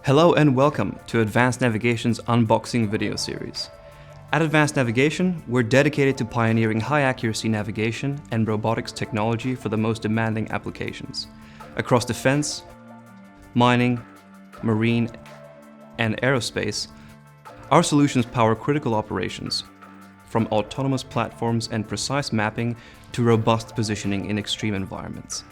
Hello and welcome to Advanced Navigation's unboxing video series. At Advanced Navigation, we're dedicated to pioneering high-accuracy navigation and robotics technology for the most demanding applications. Across defense, mining, marine, and aerospace, our solutions power critical operations, from autonomous platforms and precise mapping to robust positioning in extreme environments.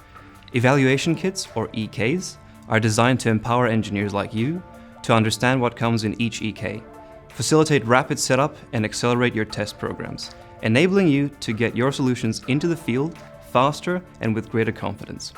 Evaluation kits, or EKs, are designed to empower engineers like you to understand what comes in each EK, facilitate rapid setup and accelerate your test programs, enabling you to get your solutions into the field faster and with greater confidence.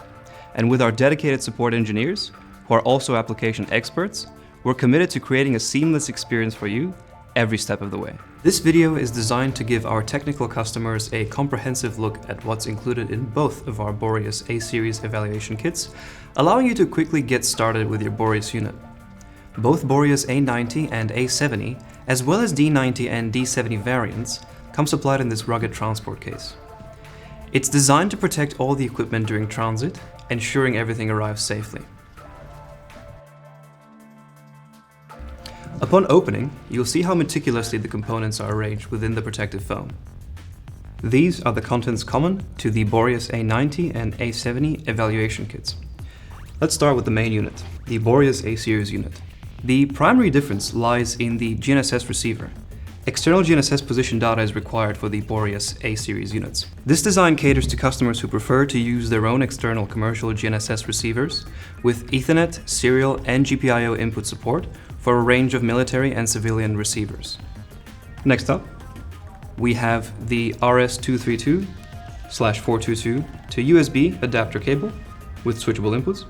And with our dedicated support engineers, who are also application experts, we're committed to creating a seamless experience for you every step of the way. This video is designed to give our technical customers a comprehensive look at what's included in both of our Boreas A-series evaluation kits, allowing you to quickly get started with your Boreas unit. Both Boreas A90 and A70, as well as D90 and D70 variants, come supplied in this rugged transport case. It's designed to protect all the equipment during transit, ensuring everything arrives safely. Upon opening, you'll see how meticulously the components are arranged within the protective foam. These are the contents common to the Boreas A90 and A70 evaluation kits. Let's start with the main unit, the Boreas A-series unit. The primary difference lies in the GNSS receiver. External GNSS position data is required for the Boreas A-series units. This design caters to customers who prefer to use their own external commercial GNSS receivers with Ethernet, serial, and GPIO input support for a range of military and civilian receivers. Next up, we have the RS232/422 to USB adapter cable with switchable inputs,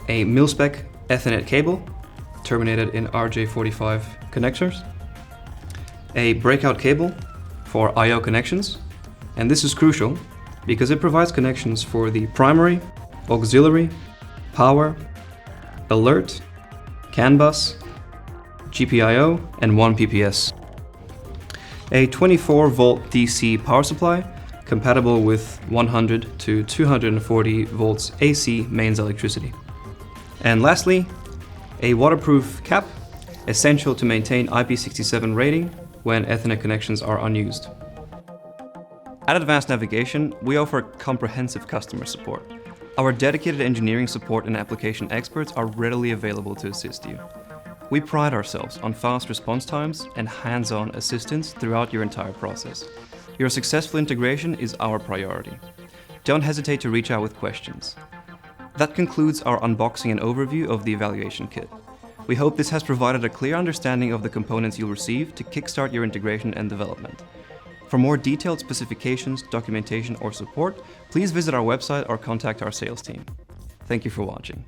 a mil-spec Ethernet cable terminated in RJ45 connectors, a Breakout cable for I/O connections, and this is crucial because it provides connections for the primary, auxiliary, power, alert, CAN bus, GPIO, and 1 PPS. A 24-volt DC power supply compatible with 100 to 240 volts AC mains electricity. And lastly, a waterproof cap, essential to maintain IP67 rating when Ethernet connections are unused. At Advanced Navigation, we offer comprehensive customer support. Our dedicated engineering support and application experts are readily available to assist you. We pride ourselves on fast response times and hands-on assistance throughout your entire process. Your successful integration is our priority. Don't hesitate to reach out with questions. That concludes our unboxing and overview of the evaluation kit. We hope this has provided a clear understanding of the components you'll receive to kickstart your integration and development. For more detailed specifications, documentation, or support, please visit our website or contact our sales team. Thank you for watching.